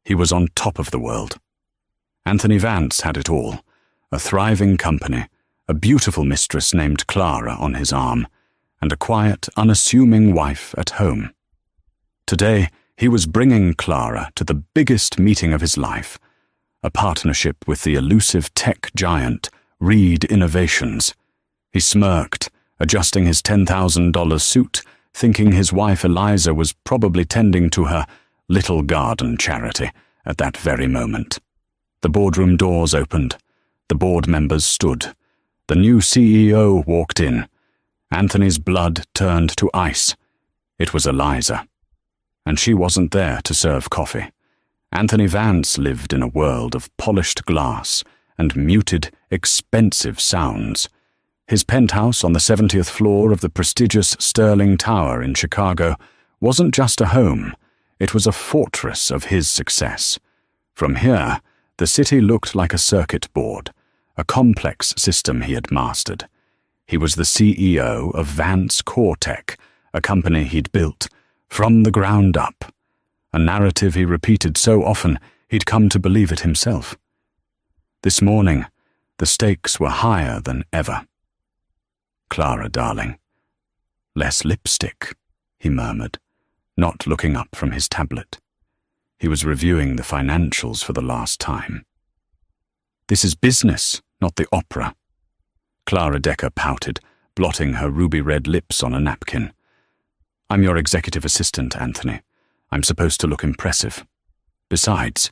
He was on top of the world. Anthony Vance had it all, a thriving company, a beautiful mistress named Clara on his arm, and a quiet, unassuming wife at home. Today, he was bringing Clara to the biggest meeting of his life, a partnership with the elusive tech giant, Reed Innovations. He smirked, adjusting his $10,000 suit, thinking his wife Eliza was probably tending to her little garden charity at that very moment. The boardroom doors opened. The board members stood. The new CEO walked in. Anthony's blood turned to ice. It was Eliza. And she wasn't there to serve coffee. Anthony Vance lived in a world of polished glass and muted, expensive sounds. His penthouse on the 70th floor of the prestigious Sterling Tower in Chicago wasn't just a home, it was a fortress of his success. From here, the city looked like a circuit board, a complex system he had mastered. He was the CEO of Vance Cortec, a company he'd built from the ground up, a narrative he repeated so often he'd come to believe it himself. This morning, the stakes were higher than ever. "Clara, darling." "Less lipstick," he murmured, not looking up from his tablet. He was reviewing the financials for the last time. "This is business, not the opera." Clara Decker pouted, blotting her ruby-red lips on a napkin. "I'm your executive assistant, Anthony. I'm supposed to look impressive. Besides,"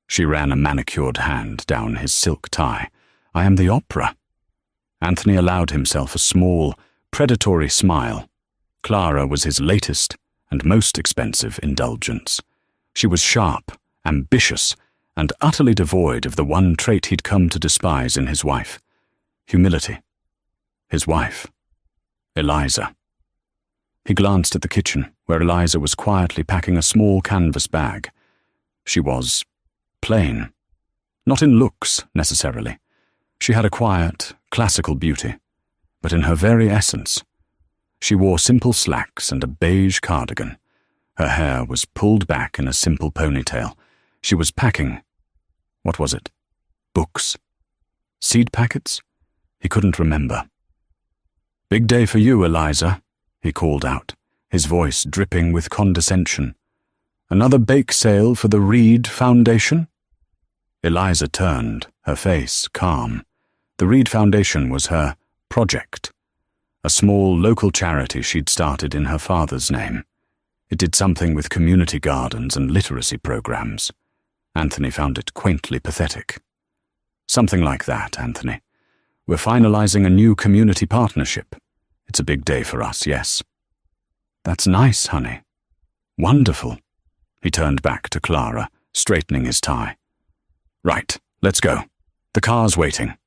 she ran a manicured hand down his silk tie, "I am the opera." Anthony allowed himself a small, predatory smile. Clara was his latest and most expensive indulgence. She was sharp, ambitious, and utterly devoid of the one trait he'd come to despise in his wife: humility. His wife, Eliza. He glanced at the kitchen, where Eliza was quietly packing a small canvas bag. She was plain. Not in looks, necessarily. She had a quiet, classical beauty, but in her very essence. She wore simple slacks and a beige cardigan. Her hair was pulled back in a simple ponytail. She was packing. What was it? Books? Seed packets? He couldn't remember. "Big day for you, Eliza," he called out, his voice dripping with condescension. "Another bake sale for the Reed Foundation?" Eliza turned, her face calm. The Reed Foundation was her project, a small local charity she'd started in her father's name. It did something with community gardens and literacy programs. Anthony found it quaintly pathetic. "Something like that, Anthony. We're finalizing a new community partnership. It's a big day for us, yes." "That's nice, honey." "Wonderful." He turned back to Clara, straightening his tie. "Right, let's go. The car's waiting."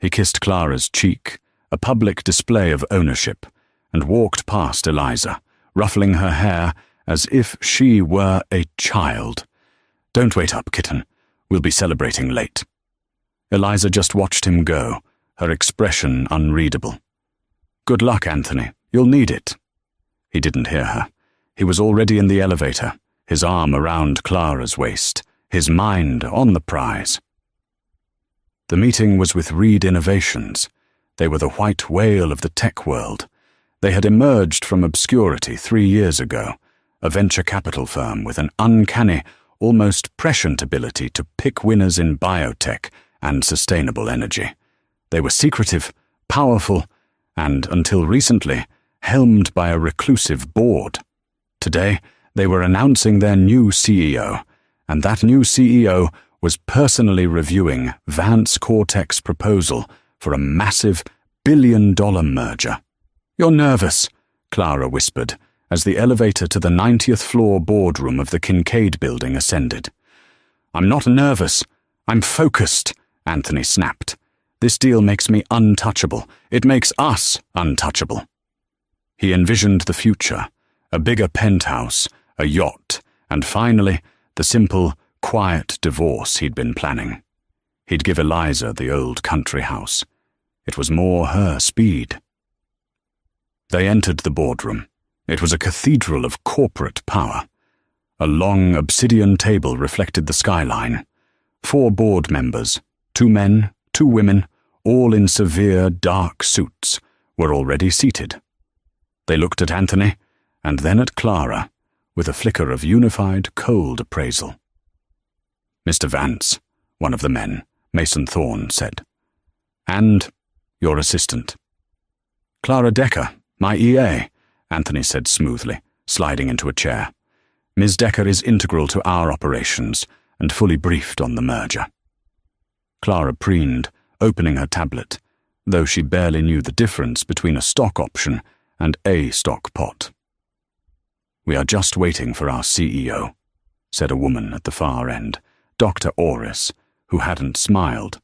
He kissed Clara's cheek, a public display of ownership, and walked past Eliza, ruffling her hair as if she were a child. "Don't wait up, kitten. We'll be celebrating late." Eliza just watched him go, her expression unreadable. "Good luck, Anthony. You'll need it." He didn't hear her. He was already in the elevator, his arm around Clara's waist, his mind on the prize. The meeting was with Reed Innovations. They were the white whale of the tech world. They had emerged from obscurity 3 years ago, a venture capital firm with an uncanny, almost prescient ability to pick winners in biotech and sustainable energy. They were secretive, powerful, and, until recently, helmed by a reclusive board. Today, they were announcing their new CEO, and that new CEO was personally reviewing Vance Cortec's proposal for a massive billion-dollar merger. "You're nervous," Clara whispered, as the elevator to the 90th floor boardroom of the Kincaid building ascended. "I'm not nervous. I'm focused," Anthony snapped. "This deal makes me untouchable. It makes us untouchable." He envisioned the future, a bigger penthouse, a yacht, and finally, the simple, quiet divorce he'd been planning. He'd give Eliza the old country house. It was more her speed. They entered the boardroom. It was a cathedral of corporate power. A long obsidian table reflected the skyline. 4 board members, 2 men, 2 women, all in severe dark suits, were already seated. They looked at Anthony, and then at Clara, with a flicker of unified, cold appraisal. "Mr. Vance," one of the men, Mason Thorne, said. "And your assistant." "Clara Decker, my EA," Anthony said smoothly, sliding into a chair. "Ms. Decker is integral to our operations and fully briefed on the merger." Clara preened, opening her tablet, though she barely knew the difference between a stock option and a stock pot. "We are just waiting for our CEO," said a woman at the far end, Dr. Orris, who hadn't smiled.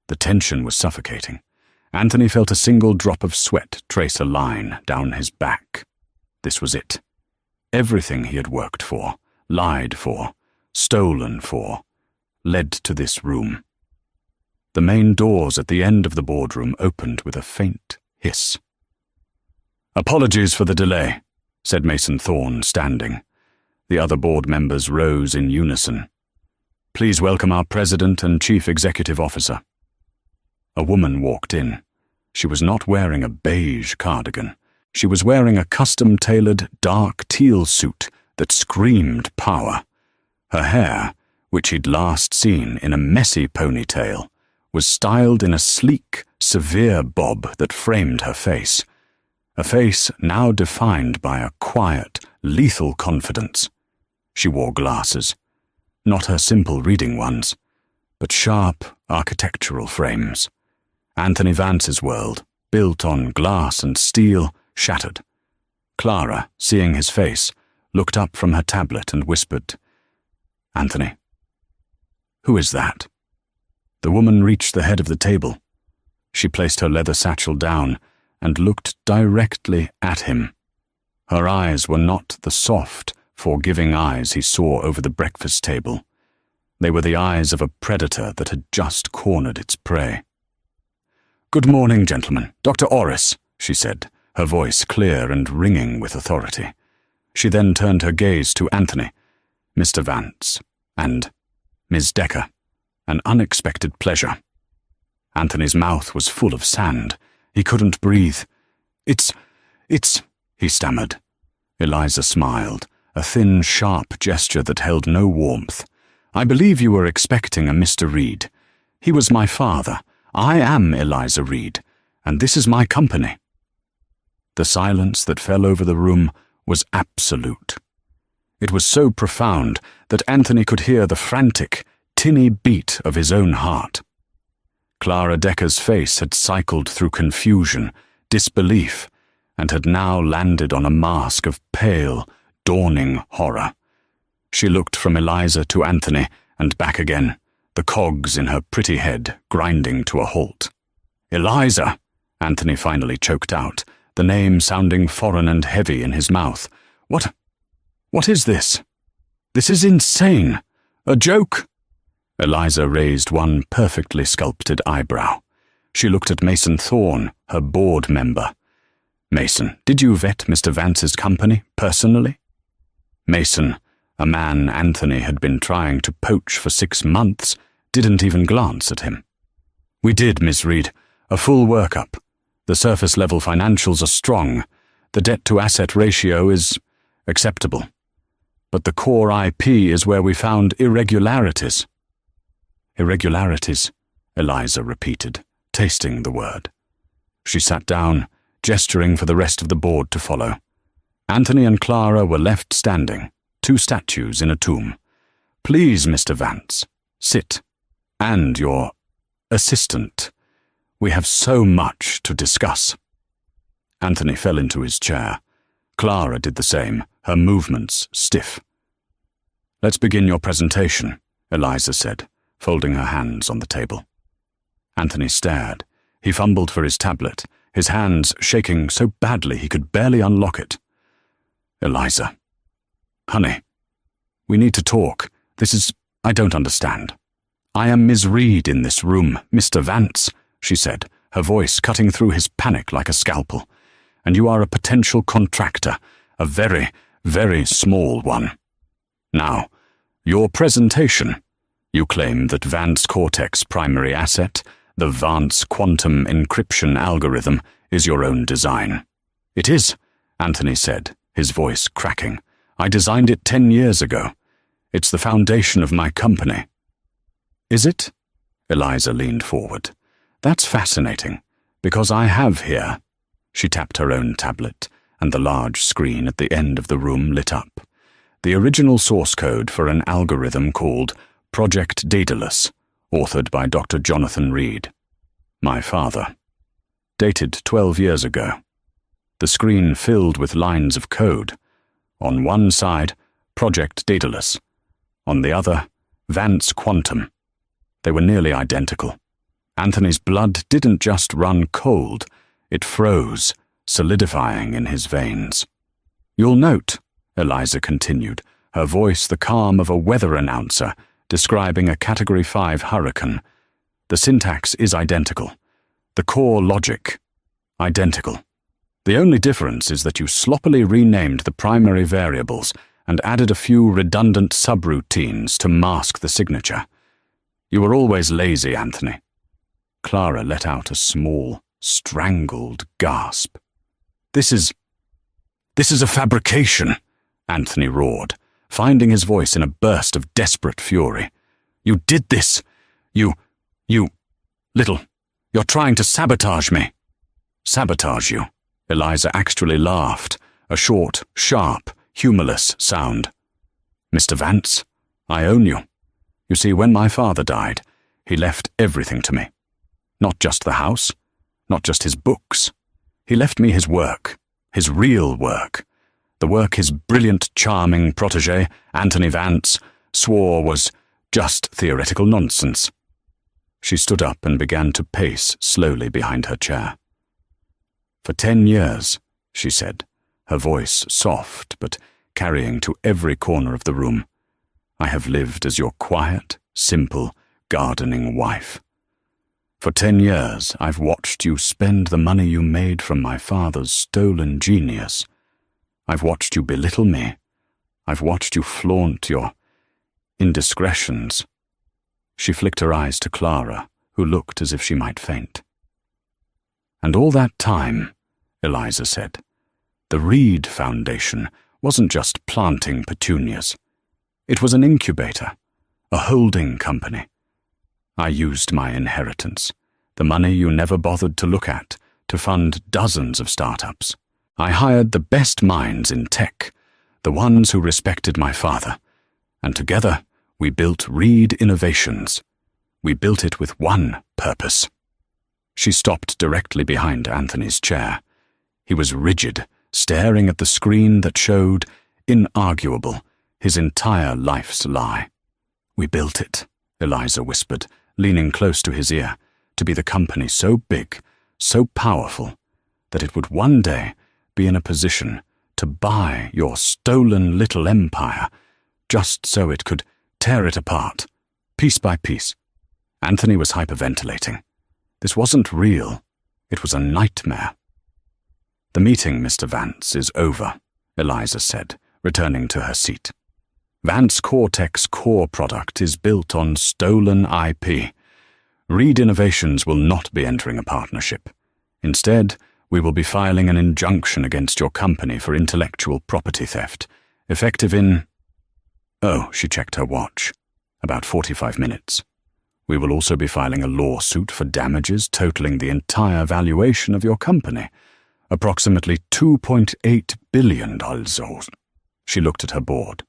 The tension was suffocating. Anthony felt a single drop of sweat trace a line down his back. This was it. Everything he had worked for, lied for, stolen for, led to this room. The main doors at the end of the boardroom opened with a faint hiss. "Apologies for the delay," said Mason Thorne, standing. The other board members rose in unison. "Please welcome our President and Chief Executive Officer." A woman walked in. She was not wearing a beige cardigan. She was wearing a custom-tailored dark teal suit that screamed power. Her hair, which he'd last seen in a messy ponytail, was styled in a sleek, severe bob that framed her face. A face now defined by a quiet, lethal confidence. She wore glasses. Not her simple reading ones, but sharp architectural frames. Anthony Vance's world, built on glass and steel, shattered. Clara, seeing his face, looked up from her tablet and whispered, "Anthony." "Who is that?" The woman reached the head of the table. She placed her leather satchel down and looked directly at him. Her eyes were not the soft, forgiving eyes he saw over the breakfast table. They were the eyes of a predator that had just cornered its prey. "Good morning, gentlemen. Dr. Orris," she said, her voice clear and ringing with authority. She then turned her gaze to Anthony, "Mr. Vance, and Ms. Decker. An unexpected pleasure." Anthony's mouth was full of sand. He couldn't breathe. It's, he stammered. Eliza smiled, a thin, sharp gesture that held no warmth. "I believe you were expecting a Mr. Reed. He was my father. I am Eliza Reed, and this is my company." The silence that fell over the room was absolute. It was so profound that Anthony could hear the frantic, tinny beat of his own heart. Clara Decker's face had cycled through confusion, disbelief, and had now landed on a mask of pale, dawning horror. She looked from Eliza to Anthony and back again, the cogs in her pretty head grinding to a halt. "Eliza!" Anthony finally choked out, the name sounding foreign and heavy in his mouth. What is this? This is insane! A joke!" Eliza raised one perfectly sculpted eyebrow. She looked at Mason Thorne, her board member. "Mason, did you vet Mr. Vance's company, personally?" Mason, a man Anthony had been trying to poach for 6 months, didn't even glance at him. "We did, Miss Reed. A full workup. The surface-level financials are strong. The debt-to-asset ratio is acceptable. But the core IP is where we found irregularities." "Irregularities," Eliza repeated, tasting the word. She sat down, gesturing for the rest of the board to follow. Anthony and Clara were left standing, 2 statues in a tomb. "Please, Mr. Vance, sit. And your assistant. We have so much to discuss." Anthony fell into his chair. Clara did the same, her movements stiff. "Let's begin your presentation," Eliza said, folding her hands on the table. Anthony stared. He fumbled for his tablet, his hands shaking so badly he could barely unlock it. "Eliza. Honey, we need to talk. I don't understand. I am Ms. Reed in this room, Mr. Vance," she said, her voice cutting through his panic like a scalpel. "And you are a potential contractor, a very, very small one. Now, your presentation. You claim that Vance Cortex primary asset, the Vance quantum encryption algorithm, is your own design. It is, Anthony said, his voice cracking. I designed it 10 years ago. It's the foundation of my company. Is it? Eliza leaned forward. That's fascinating, because I have here. She tapped her own tablet, and the large screen at the end of the room lit up. The original source code for an algorithm called Project Daedalus, authored by Dr. Jonathan Reed, my father. Dated 12 years ago. The screen filled with lines of code. On one side, Project Daedalus. On the other, Vance Quantum. They were nearly identical. Anthony's blood didn't just run cold, it froze, solidifying in his veins. You'll note, Eliza continued, her voice the calm of a weather announcer describing a Category 5 hurricane. The syntax is identical. The core logic, identical. The only difference is that you sloppily renamed the primary variables and added a few redundant subroutines to mask the signature. You were always lazy, Anthony. Clara let out a small, strangled gasp. This is a fabrication, Anthony roared, finding his voice in a burst of desperate fury. You did this. You, little, you're trying to sabotage me. Sabotage you, Eliza actually laughed, a short, sharp, humorless sound. Mr. Vance, I own you. You see, when my father died, he left everything to me. Not just the house, not just his books. He left me his work, his real work. The work his brilliant, charming protégé, Anthony Vance, swore was just theoretical nonsense. She stood up and began to pace slowly behind her chair. For 10 years, she said, her voice soft but carrying to every corner of the room, I have lived as your quiet, simple, gardening wife. For 10 years, I've watched you spend the money you made from my father's stolen genius. I've watched you belittle me. I've watched you flaunt your indiscretions. She flicked her eyes to Clara, who looked as if she might faint. And all that time, Eliza said, the Reed Foundation wasn't just planting petunias. It was an incubator, a holding company. I used my inheritance, the money you never bothered to look at, to fund dozens of startups. I hired the best minds in tech, the ones who respected my father, and together we built Reed Innovations. We built it with one purpose. She stopped directly behind Anthony's chair. He was rigid, staring at the screen that showed, inarguable, his entire life's lie. We built it, Eliza whispered, leaning close to his ear, to be the company so big, so powerful, that it would one day be in a position to buy your stolen little empire, just so it could tear it apart, piece by piece. Anthony was hyperventilating. This wasn't real. It was a nightmare. The meeting, Mr. Vance, is over, Eliza said, returning to her seat. Vance Cortex core product is built on stolen IP. Reed Innovations will not be entering a partnership. Instead, we will be filing an injunction against your company for intellectual property theft, effective in... Oh, she checked her watch. About 45 minutes. We will also be filing a lawsuit for damages totaling the entire valuation of your company, approximately $2.8 billion. She looked at her board.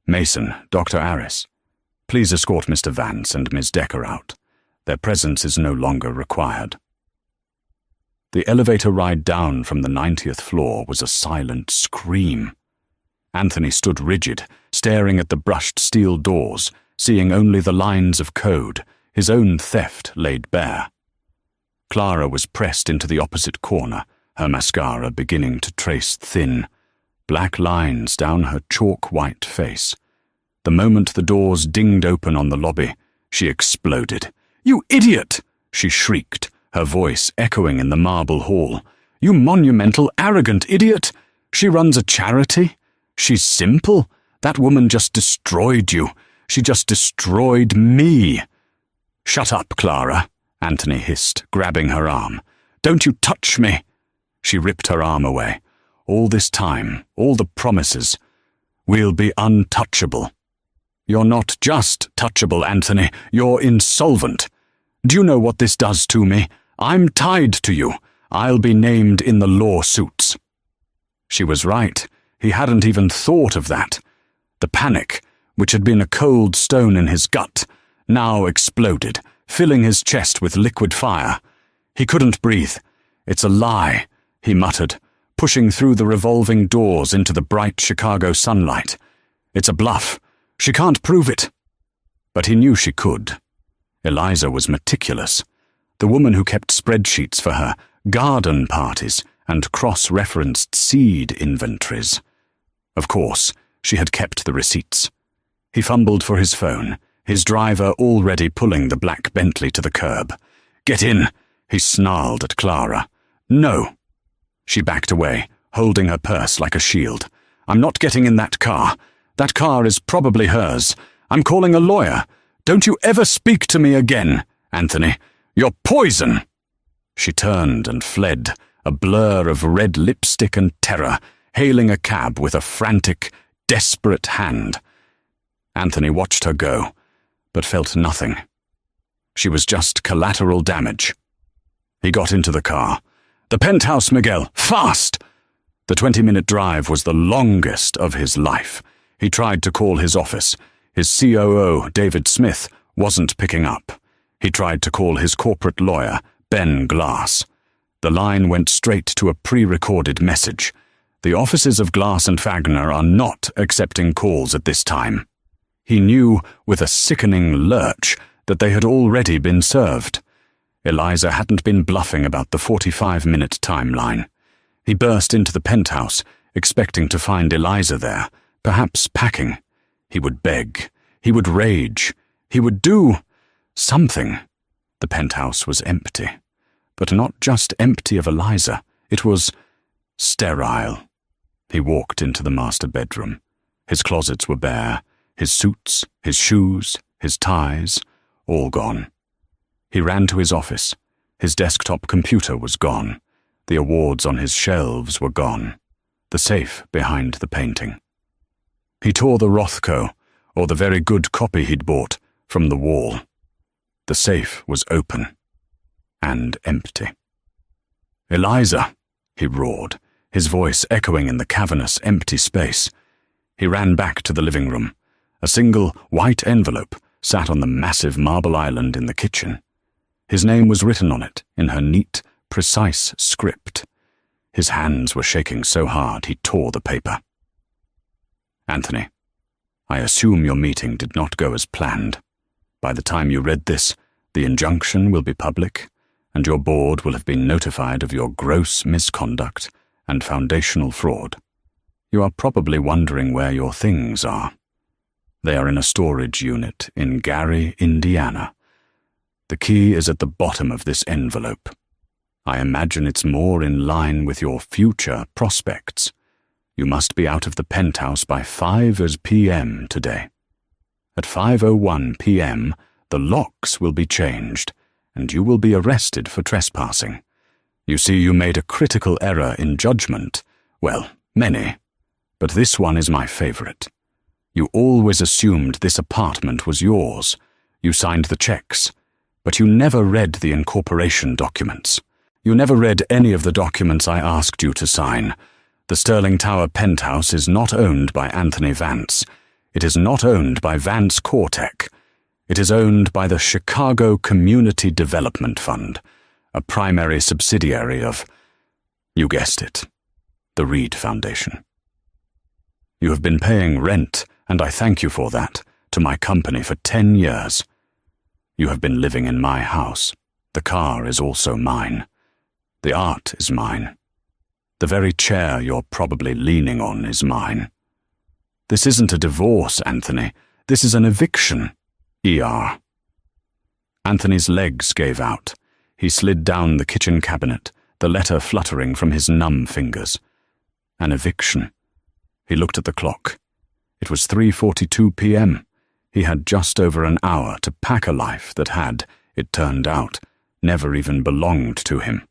Mason, Dr. Aris, please escort Mr. Vance and Ms. Decker out. Their presence is no longer required. The elevator ride down from the 90th floor was a silent scream. Anthony stood rigid, staring at the brushed steel doors, seeing only the lines of code, his own theft laid bare. Clara was pressed into the opposite corner, her mascara beginning to trace thin, black lines down her chalk-white face. The moment the doors dinged open on the lobby, she exploded. "You idiot!" she shrieked, her voice echoing in the marble hall. "You monumental, arrogant idiot! She runs a charity? She's simple? That woman just destroyed you. She just destroyed me." "Shut up, Clara," Anthony hissed, grabbing her arm. "Don't you touch me." She ripped her arm away. "All this time, all the promises. We'll be untouchable." "You're not just touchable, Anthony. You're insolvent. Do you know what this does to me? I'm tied to you. I'll be named in the lawsuits." She was right. He hadn't even thought of that. The panic, which had been a cold stone in his gut, now exploded, filling his chest with liquid fire. He couldn't breathe. "It's a lie," he muttered, pushing through the revolving doors into the bright Chicago sunlight. "It's a bluff. She can't prove it." But he knew she could. Eliza was meticulous. The woman who kept spreadsheets for her, garden parties, and cross-referenced seed inventories. Of course, she had kept the receipts. He fumbled for his phone, his driver already pulling the black Bentley to the curb. "Get in," he snarled at Clara. "No." She backed away, holding her purse like a shield. "I'm not getting in that car. That car is probably hers. I'm calling a lawyer. Don't you ever speak to me again, Anthony. You're poison." She turned and fled, a blur of red lipstick and terror, hailing a cab with a frantic, desperate hand. Anthony watched her go, but felt nothing. She was just collateral damage. He got into the car. "The penthouse, Miguel! Fast!" The 20-minute drive was the longest of his life. He tried to call his office. His COO, David Smith, wasn't picking up. He tried to call his corporate lawyer, Ben Glass. The line went straight to a pre-recorded message. "The offices of Glass and Fagner are not accepting calls at this time." He knew, with a sickening lurch, that they had already been served. Eliza hadn't been bluffing about the 45-minute timeline. He burst into the penthouse, expecting to find Eliza there, perhaps packing. He would beg. He would rage. He would do something. The penthouse was empty. But not just empty of Eliza. It was sterile. He walked into the master bedroom. His closets were bare. His suits, his shoes, his ties, all gone. He ran to his office. His desktop computer was gone. The awards on his shelves were gone. The safe behind the painting. He tore the Rothko, or the very good copy he'd bought, from the wall. The safe was open and empty. "Eliza!" he roared, his voice echoing in the cavernous, empty space. He ran back to the living room. A single white envelope sat on the massive marble island in the kitchen. His name was written on it in her neat, precise script. His hands were shaking so hard he tore the paper. "Anthony, I assume your meeting did not go as planned. By the time you read this, the injunction will be public, and your board will have been notified of your gross misconduct and foundational fraud. You are probably wondering where your things are. They are in a storage unit in Gary, Indiana. The key is at the bottom of this envelope. I imagine it's more in line with your future prospects. You must be out of the penthouse by 5 p.m. today. At 5:01 p.m., the locks will be changed, and you will be arrested for trespassing. You see, you made a critical error in judgment. Well, many, but this one is my favorite. You always assumed this apartment was yours. You signed the checks, but you never read the incorporation documents. You never read any of the documents I asked you to sign. The Sterling Tower penthouse is not owned by Anthony Vance. It is not owned by Vance Cortec. It is owned by the Chicago Community Development Fund, a primary subsidiary of, you guessed it, the Reed Foundation. You have been paying rent, and I thank you for that, to my company for 10 years. You have been living in my house. The car is also mine. The art is mine. The very chair you're probably leaning on is mine. This isn't a divorce, Anthony. This is an eviction. ER. Anthony's legs gave out. He slid down the kitchen cabinet, the letter fluttering from his numb fingers. An eviction. He looked at the clock. It was 3:42 p.m. He had just over an hour to pack a life that had, it turned out, never even belonged to him.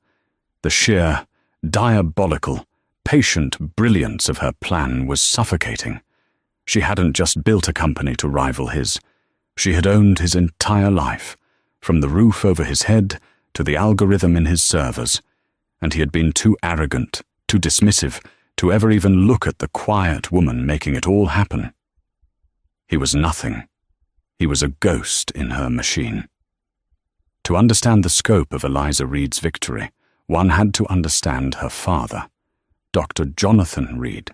The sheer, diabolical, patient brilliance of her plan was suffocating. She hadn't just built a company to rival his. She had owned his entire life, from the roof over his head to the algorithm in his servers, and he had been too arrogant, too dismissive, to ever even look at the quiet woman making it all happen. He was nothing. He was a ghost in her machine. To understand the scope of Eliza Reed's victory, one had to understand her father, Dr. Jonathan Reed.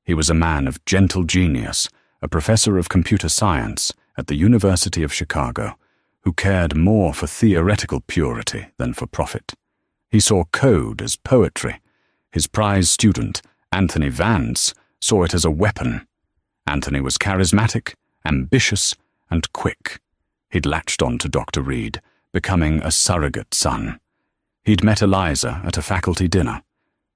He was a man of gentle genius, a professor of computer science at the University of Chicago, who cared more for theoretical purity than for profit. He saw code as poetry. His prize student, Anthony Vance, saw it as a weapon. Anthony was charismatic, ambitious, and quick. He'd latched on to Dr. Reed, becoming a surrogate son. He'd met Eliza at a faculty dinner.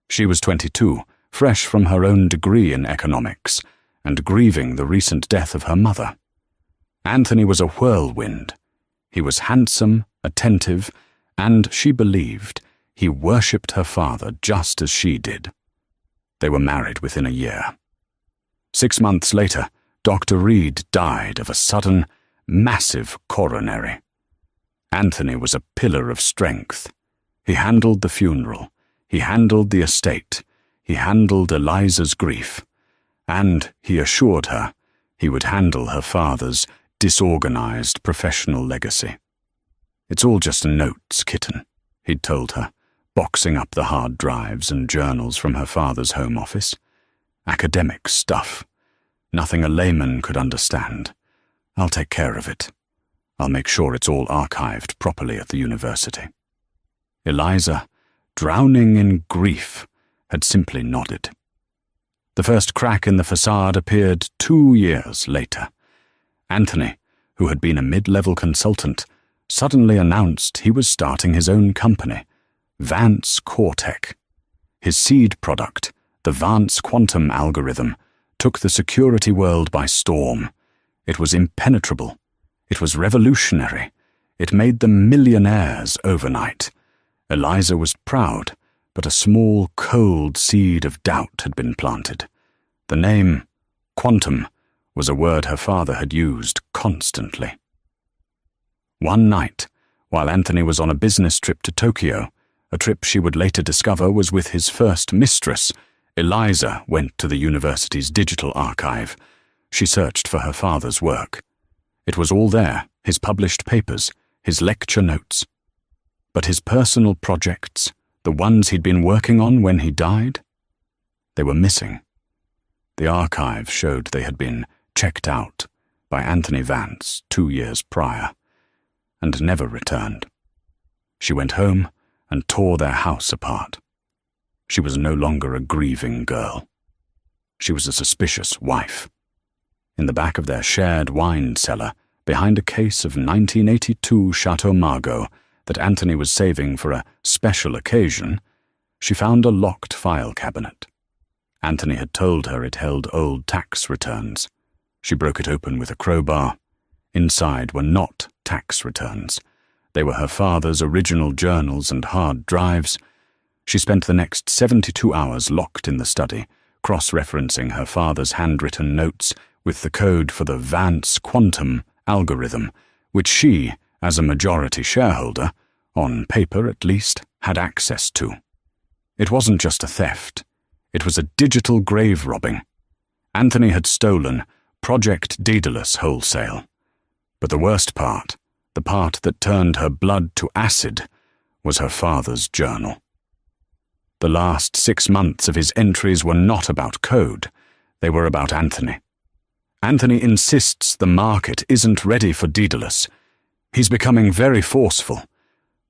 She was 22, fresh from her own degree in economics, and grieving the recent death of her mother. Anthony was a whirlwind. He was handsome, attentive, and, she believed, he worshipped her father just as she did. They were married within a year. 6 months later, Dr. Reed died of a sudden, massive coronary. Anthony was a pillar of strength. He handled the funeral. He handled the estate. He handled Eliza's grief. And, he assured her, he would handle her father's disorganized professional legacy. "It's all just notes, kitten," he'd told her, boxing up the hard drives and journals from her father's home office. "Academic stuff. Nothing a layman could understand. I'll take care of it. I'll make sure it's all archived properly at the university." Eliza, drowning in grief, had simply nodded. The first crack in the facade appeared 2 years later. Anthony, who had been a mid-level consultant, suddenly announced he was starting his own company, Vance Cortec. His seed product, the Vance quantum algorithm, took the security world by storm. It was impenetrable. It was revolutionary. It made them millionaires overnight. Eliza was proud, but a small, cold seed of doubt had been planted. The name, quantum, was a word her father had used constantly. One night, while Anthony was on a business trip to Tokyo, a trip she would later discover was with his first mistress, Eliza went to the university's digital archive. She searched for her father's work. It was all there, his published papers, his lecture notes. But his personal projects, the ones he'd been working on when he died, they were missing. The archive showed they had been checked out by Anthony Vance 2 years prior, and never returned. She went home and tore their house apart. She was no longer a grieving girl. She was a suspicious wife. In the back of their shared wine cellar, behind a case of 1982 Chateau Margaux that Anthony was saving for a special occasion, she found a locked file cabinet. Anthony had told her it held old tax returns. She broke it open with a crowbar. Inside were not tax returns. They were her father's original journals and hard drives. She spent the next 72 hours locked in the study, cross-referencing her father's handwritten notes with the code for the Vance quantum algorithm, which she, as a majority shareholder, on paper at least, had access to. It wasn't just a theft. It was a digital grave robbing. Anthony had stolen Project Daedalus wholesale. But the worst part, the part that turned her blood to acid, was her father's journal. The last 6 months of his entries were not about code. They were about Anthony. Anthony insists the market isn't ready for Daedalus. He's becoming very forceful,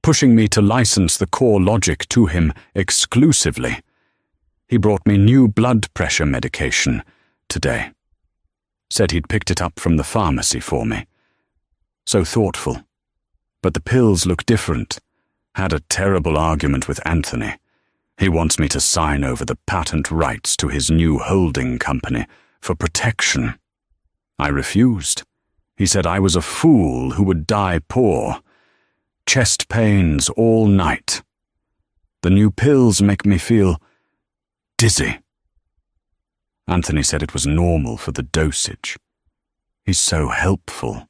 pushing me to license the core logic to him exclusively. He brought me new blood pressure medication today. Said he'd picked it up from the pharmacy for me. So thoughtful. But the pills look different. Had a terrible argument with Anthony. He wants me to sign over the patent rights to his new holding company for protection. I refused. He said I was a fool who would die poor. Chest pains all night. The new pills make me feel dizzy. Anthony said it was normal for the dosage. He's so helpful.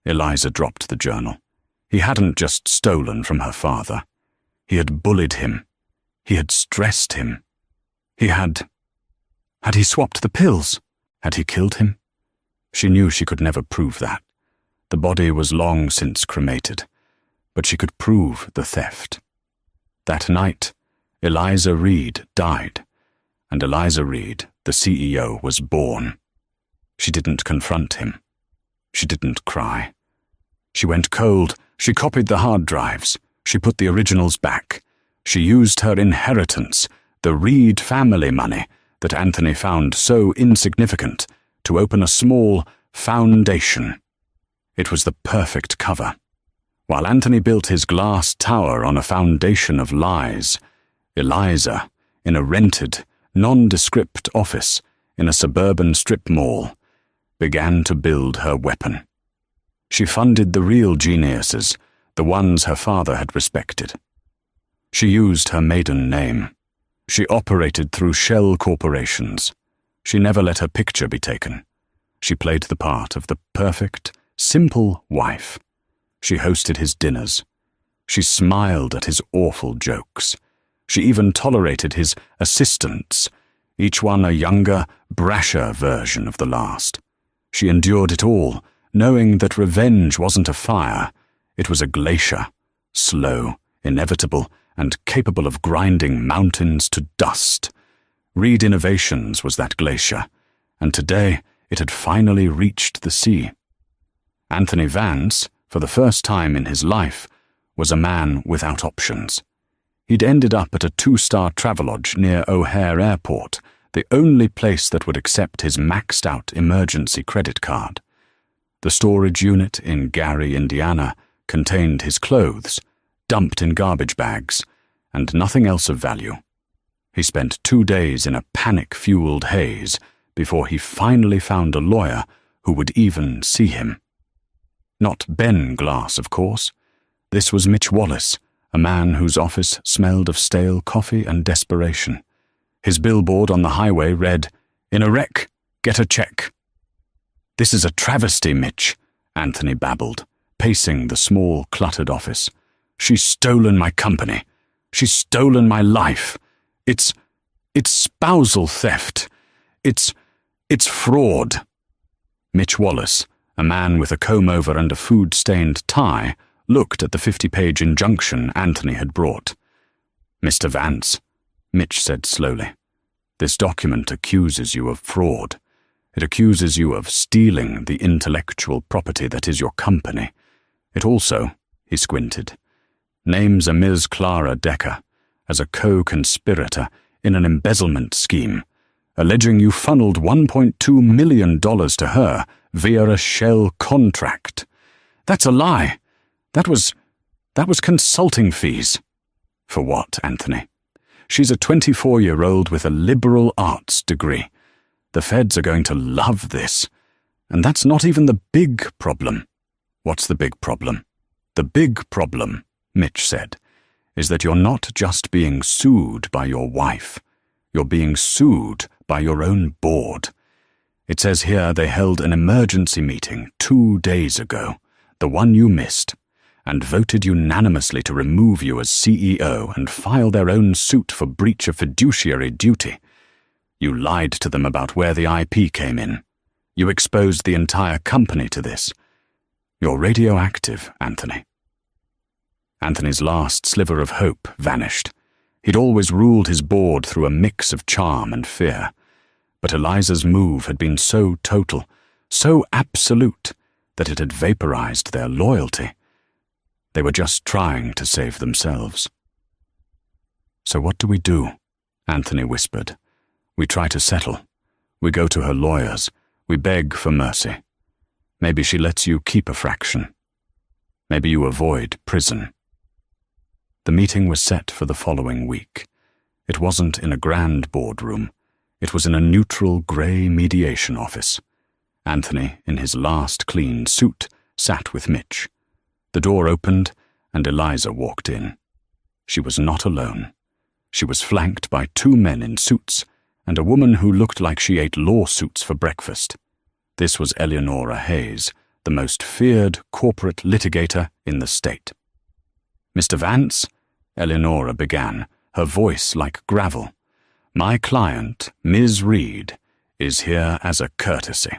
Eliza dropped the journal. He hadn't just stolen from her father. He had bullied him. He had stressed him. Had he swapped the pills? Had he killed him? She knew she could never prove that. The body was long since cremated, but she could prove the theft. That night, Eliza Reed died, and Eliza Reed, the CEO, was born. She didn't confront him. She didn't cry. She went cold. She copied the hard drives. She put the originals back. She used her inheritance, the Reed family money that Anthony found so insignificant, to open a small foundation. It was the perfect cover. While Anthony built his glass tower on a foundation of lies, Eliza, in a rented, nondescript office in a suburban strip mall, began to build her weapon. She funded the real geniuses, the ones her father had respected. She used her maiden name. She operated through shell corporations. She never let her picture be taken. She played the part of the perfect, simple wife. She hosted his dinners. She smiled at his awful jokes. She even tolerated his assistants, each one a younger, brasher version of the last. She endured it all, knowing that revenge wasn't a fire, it was a glacier, slow, inevitable, and capable of grinding mountains to dust. Reed Innovations was that glacier, and today it had finally reached the sea. Anthony Vance, for the first time in his life, was a man without options. He'd ended up at a 2-star Travelodge near O'Hare Airport, the only place that would accept his maxed-out emergency credit card. The storage unit in Gary, Indiana, contained his clothes, dumped in garbage bags, and nothing else of value. He spent 2 days in a panic-fueled haze before he finally found a lawyer who would even see him. Not Ben Glass, of course. This was Mitch Wallace, a man whose office smelled of stale coffee and desperation. His billboard on the highway read, "In a wreck, get a check." "This is a travesty, Mitch," Anthony babbled, pacing the small, cluttered office. "She's stolen my company. She's stolen my life. It's spousal theft. It's fraud." Mitch Wallace, a man with a comb-over and a food-stained tie, looked at the 50-page injunction Anthony had brought. "Mr. Vance," Mitch said slowly, "this document accuses you of fraud. It accuses you of stealing the intellectual property that is your company. It also," he squinted, "names a Ms. Clara Decker as a co-conspirator in an embezzlement scheme, alleging you funneled $1.2 million to her via a shell contract. That's a lie. That was consulting fees." "For what, Anthony? She's a 24-year-old with a liberal arts degree. The feds are going to love this. And that's not even the big problem." "What's the big problem?" "The big problem," Mitch said, "is that you're not just being sued by your wife. You're being sued by your own board. It says here they held an emergency meeting 2 days ago, the one you missed, and voted unanimously to remove you as CEO and file their own suit for breach of fiduciary duty. You lied to them about where the IP came in. You exposed the entire company to this. You're radioactive, Anthony." Anthony's last sliver of hope vanished. He'd always ruled his board through a mix of charm and fear. But Eliza's move had been so total, so absolute, that it had vaporized their loyalty. They were just trying to save themselves. "So what do we do?" Anthony whispered. "We try to settle. We go to her lawyers. We beg for mercy. Maybe she lets you keep a fraction. Maybe you avoid prison." The meeting was set for the following week. It wasn't in a grand boardroom. It was in a neutral grey mediation office. Anthony, in his last clean suit, sat with Mitch. The door opened, and Eliza walked in. She was not alone. She was flanked by 2 men in suits, and a woman who looked like she ate lawsuits for breakfast. This was Eleanora Hayes, the most feared corporate litigator in the state. "Mr. Vance," Eleanora began, her voice like gravel, "my client, Ms. Reed, is here as a courtesy.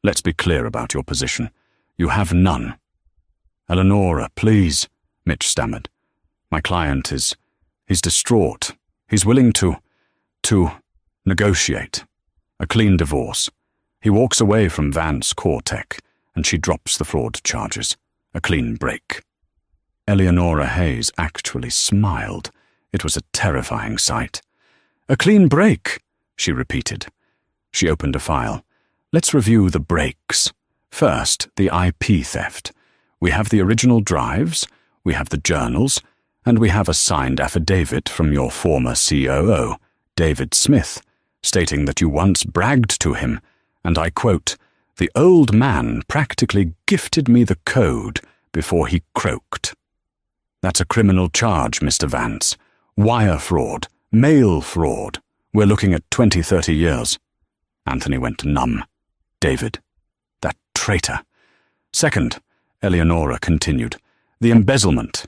Let's be clear about your position. You have none." "Eleanora, please," Mitch stammered. "My client he's distraught. He's willing to negotiate. A clean divorce. He walks away from Vance Cortec, and she drops the fraud charges. A clean break." Eleanora Hayes actually smiled. It was a terrifying sight. "A clean break," she repeated. She opened a file. "Let's review the breaks. First, the IP theft. We have the original drives, we have the journals, and we have a signed affidavit from your former COO, David Smith, stating that you once bragged to him, and I quote, 'The old man practically gifted me the code before he croaked.' That's a criminal charge, Mr. Vance. Wire fraud, mail fraud. We're looking at 20-30 years. Anthony went numb. David. That traitor. Second, Eleanora continued, the embezzlement.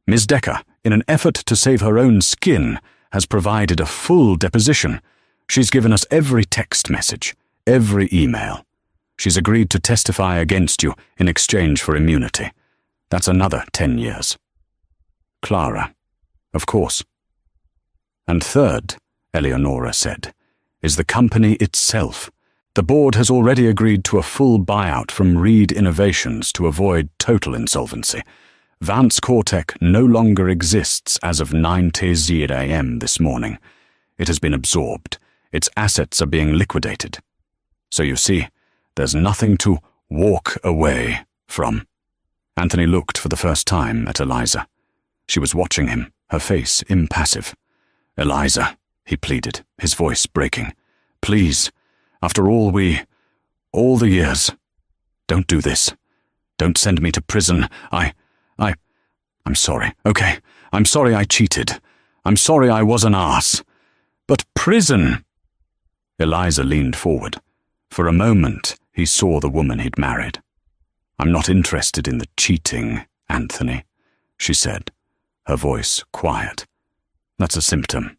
Ms. Decker, in an effort to save her own skin, has provided a full deposition. She's given us every text message, every email. She's agreed to testify against you in exchange for immunity. That's another 10 years. Clara. Of course. And third, Eleanora said, is the company itself. The board has already agreed to a full buyout from Reed Innovations to avoid total insolvency. Vance Cortec no longer exists as of 9:00 a.m. this morning. It has been absorbed. Its assets are being liquidated. So you see, there's nothing to walk away from. Anthony looked for the first time at Eliza. She was watching him, her face impassive. Eliza, he pleaded, his voice breaking. Please, after all the years, don't do this. Don't send me to prison. I'm sorry, okay? I'm sorry I cheated. I'm sorry I was an arse. But prison! Eliza leaned forward. For a moment, he saw the woman he'd married. I'm not interested in the cheating, Anthony, she said, her voice quiet. That's a symptom.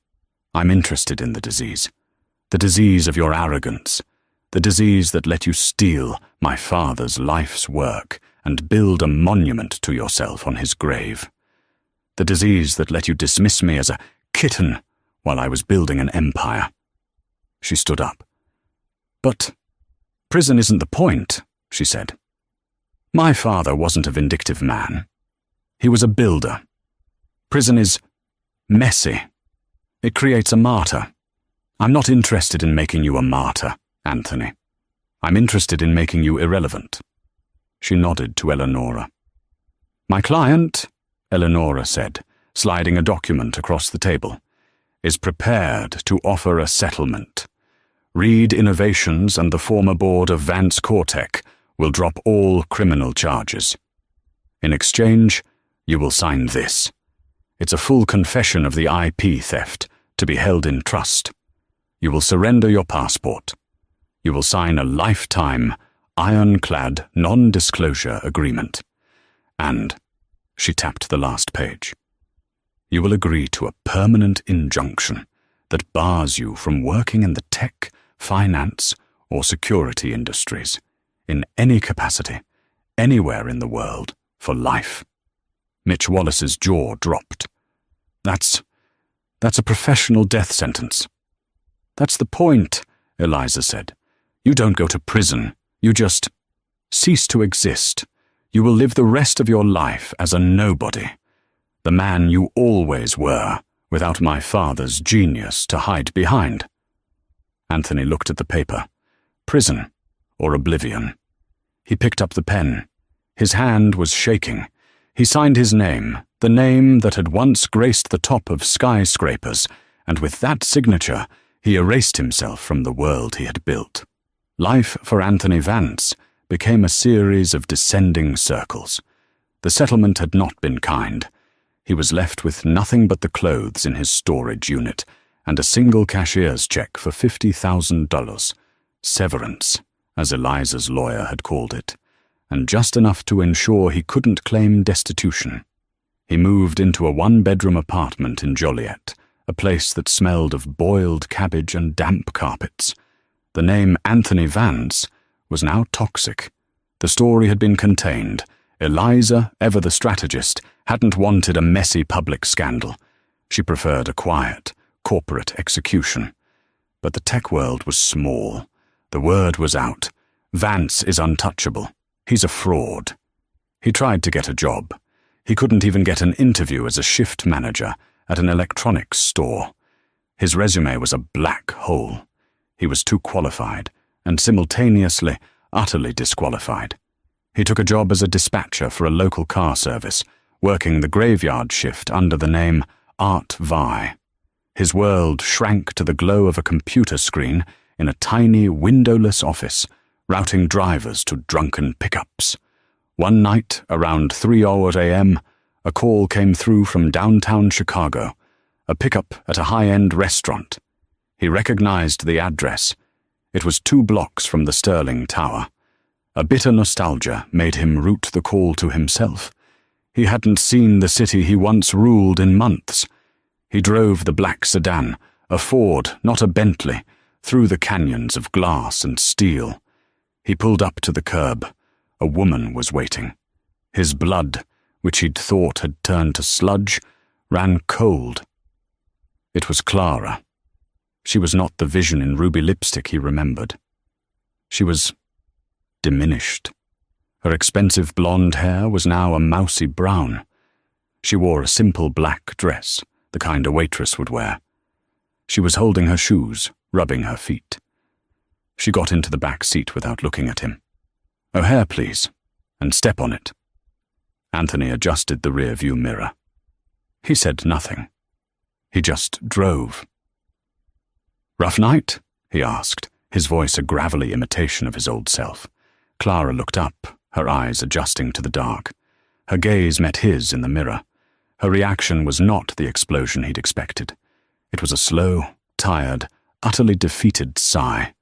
I'm interested in the disease of your arrogance, the disease that let you steal my father's life's work and build a monument to yourself on his grave. The disease that let you dismiss me as a kitten while I was building an empire. She stood up. But prison isn't the point, she said. My father wasn't a vindictive man. He was a builder. Prison is messy. It creates a martyr. I'm not interested in making you a martyr, Anthony. I'm interested in making you irrelevant. She nodded to Eleanora. My client, Eleanora said, sliding a document across the table, is prepared to offer a settlement. Reed Innovations and the former board of Vance Cortec will drop all criminal charges. In exchange, you will sign this. It's a full confession of the IP theft, to be held in trust. You will surrender your passport. You will sign a lifetime, ironclad, non-disclosure agreement. And, she tapped the last page, you will agree to a permanent injunction that bars you from working in the tech, finance, or security industries, in any capacity, anywhere in the world, for life. Mitch Wallace's jaw dropped. That's a professional death sentence. That's the point, Eliza said. You don't go to prison. You just cease to exist. You will live the rest of your life as a nobody. The man you always were, without my father's genius to hide behind. Anthony looked at the paper. Prison or oblivion. He picked up the pen. His hand was shaking. He signed his name, the name that had once graced the top of skyscrapers, and with that signature, He erased himself from the world he had built. Life for Anthony Vance became a series of descending circles. The settlement had not been kind. He was left with nothing but the clothes in his storage unit and a single cashier's check for $50,000, severance, as Eliza's lawyer had called it, and just enough to ensure he couldn't claim destitution. He moved into a one-bedroom apartment in Joliet, a place that smelled of boiled cabbage and damp carpets. The name Anthony Vance was now toxic. The story had been contained. Eliza, ever the strategist, hadn't wanted a messy public scandal. She preferred a quiet, corporate execution. But the tech world was small. The word was out. Vance is untouchable. He's a fraud. He tried to get a job. He couldn't even get an interview as a shift manager at an electronics store. His resume was a black hole. He was too qualified, and simultaneously, utterly disqualified. He took a job as a dispatcher for a local car service, working the graveyard shift under the name Art Vi. His world shrank to the glow of a computer screen in a tiny, windowless office, routing drivers to drunken pickups. One night, around 3:00 a.m., a call came through from downtown Chicago, a pickup at a high-end restaurant. He recognized the address. It was 2 blocks from the Sterling Tower. A bitter nostalgia made him route the call to himself. He hadn't seen the city he once ruled in months. He drove the black sedan, a Ford, not a Bentley, through the canyons of glass and steel. He pulled up to the curb. A woman was waiting. His blood, which he'd thought had turned to sludge, ran cold. It was Clara. She was not the vision in ruby lipstick he remembered. She was diminished. Her expensive blonde hair was now a mousy brown. She wore a simple black dress, the kind a waitress would wear. She was holding her shoes, rubbing her feet. She got into the back seat without looking at him. "O'Hare, please, and step on it." Anthony adjusted the rear-view mirror. He said nothing. He just drove. "Rough night?" he asked, his voice a gravelly imitation of his old self. Clara looked up, her eyes adjusting to the dark. Her gaze met his in the mirror. Her reaction was not the explosion he'd expected. It was a slow, tired, utterly defeated sigh.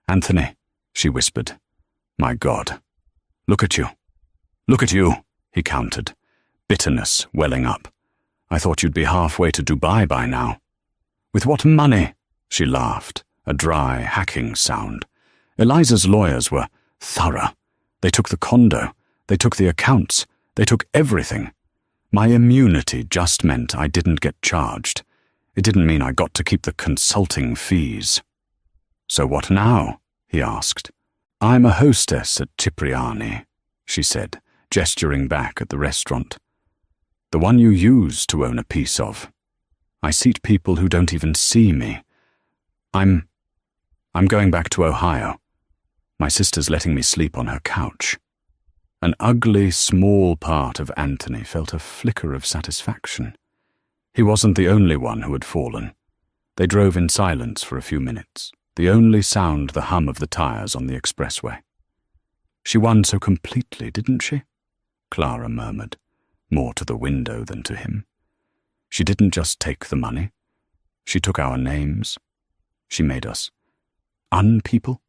"Anthony," she whispered. "My God. Look at you. Look at you," he countered, bitterness welling up. "I thought you'd be halfway to Dubai by now." "With what money?" She laughed, a dry, hacking sound. Eliza's lawyers were thorough. They took the condo. They took the accounts. They took everything. My immunity just meant I didn't get charged. It didn't mean I got to keep the consulting fees. "So what now?" he asked. "I'm a hostess at Cipriani," she said, gesturing back at the restaurant. "The one you use to own a piece of. I seat people who don't even see me. I'm going back to Ohio. My sister's letting me sleep on her couch." An ugly, small part of Anthony felt a flicker of satisfaction. He wasn't the only one who had fallen. They drove in silence for a few minutes, the only sound the hum of the tires on the expressway. "She won so completely, didn't she?" Clara murmured, more to the window than to him. "She didn't just take the money. She took our names. She made us unpeople."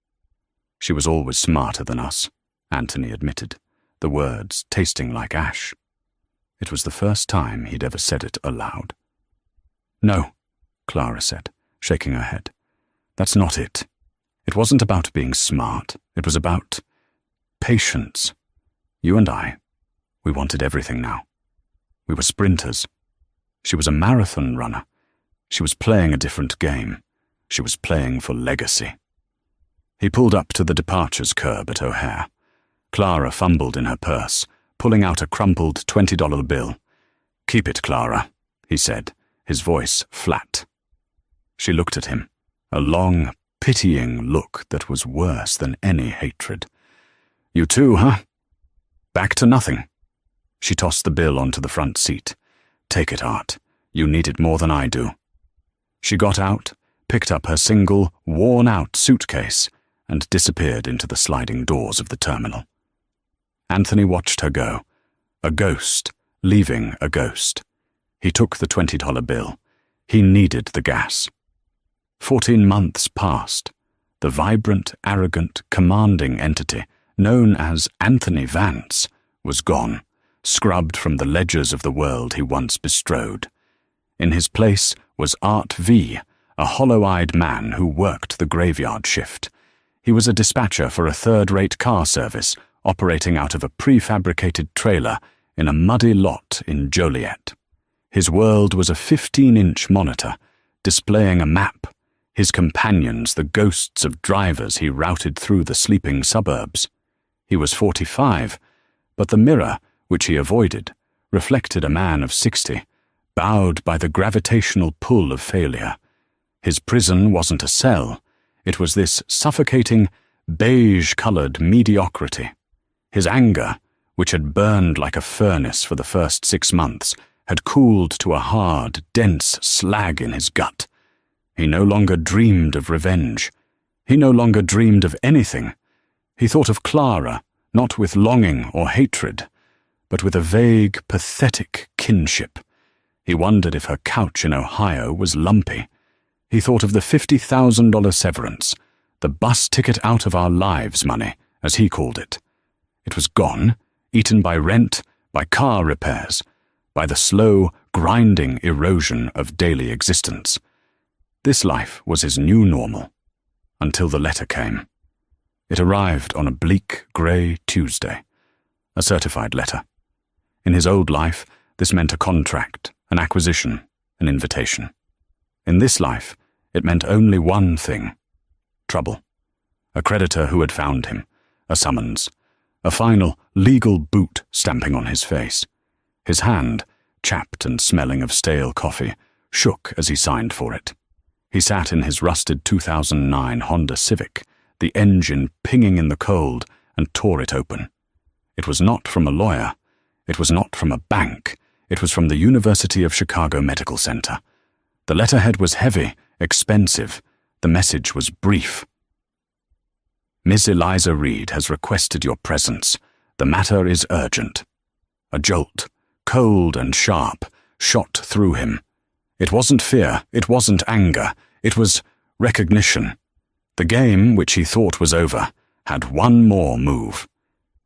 "She was always smarter than us," Anthony admitted, the words tasting like ash. It was the first time he'd ever said it aloud. "No," Clara said, shaking her head. "That's not it. It wasn't about being smart. It was about patience. You and I, we wanted everything now. We were sprinters. She was a marathon runner. She was playing a different game. She was playing for legacy." He pulled up to the departures curb at O'Hare. Clara fumbled in her purse, pulling out a crumpled $20 bill. "Keep it, Clara," he said, his voice flat. She looked at him, a long, pitying look that was worse than any hatred. "You too, huh? Back to nothing." She tossed the bill onto the front seat. "Take it, Art. You need it more than I do." She got out, picked up her single, worn-out suitcase and disappeared into the sliding doors of the terminal. Anthony watched her go, a ghost leaving a ghost. He took the $20 bill. He needed the gas. 14 months passed. The vibrant, arrogant, commanding entity known as Anthony Vance was gone, scrubbed from the ledgers of the world he once bestrode. In his place was Art V, a hollow-eyed man who worked the graveyard shift. He was a dispatcher for a third-rate car service operating out of a prefabricated trailer in a muddy lot in Joliet. His world was a 15-inch monitor, displaying a map, his companions the ghosts of drivers he routed through the sleeping suburbs. He was 45, but the mirror, which he avoided, reflected a man of 60, bowed by the gravitational pull of failure. His prison wasn't a cell. It was this suffocating, beige-colored mediocrity. His anger, which had burned like a furnace for the first 6 months, had cooled to a hard, dense slag in his gut. He no longer dreamed of revenge. He no longer dreamed of anything. He thought of Clara, not with longing or hatred, but with a vague, pathetic kinship. He wondered if her couch in Ohio was lumpy. He thought of the $50,000 severance, the bus ticket out of our lives money, as he called it. It was gone, eaten by rent, by car repairs, by the slow, grinding erosion of daily existence. This life was his new normal, until the letter came. It arrived on a bleak, grey Tuesday, a certified letter. In his old life, this meant a contract, an acquisition, an invitation. In this life, it meant only one thing: trouble. A creditor who had found him, a summons, a final legal boot stamping on his face. His hand, chapped and smelling of stale coffee, shook as he signed for it. He sat in his rusted 2009 Honda Civic, the engine pinging in the cold, and tore it open. It was not from a lawyer. It was not from a bank. It was from the University of Chicago Medical Center. The letterhead was heavy, expensive. The message was brief. Miss Eliza Reed has requested your presence. The matter is urgent. A jolt, cold and sharp, shot through him. It wasn't fear, it wasn't anger, it was recognition. The game, which he thought was over, had one more move.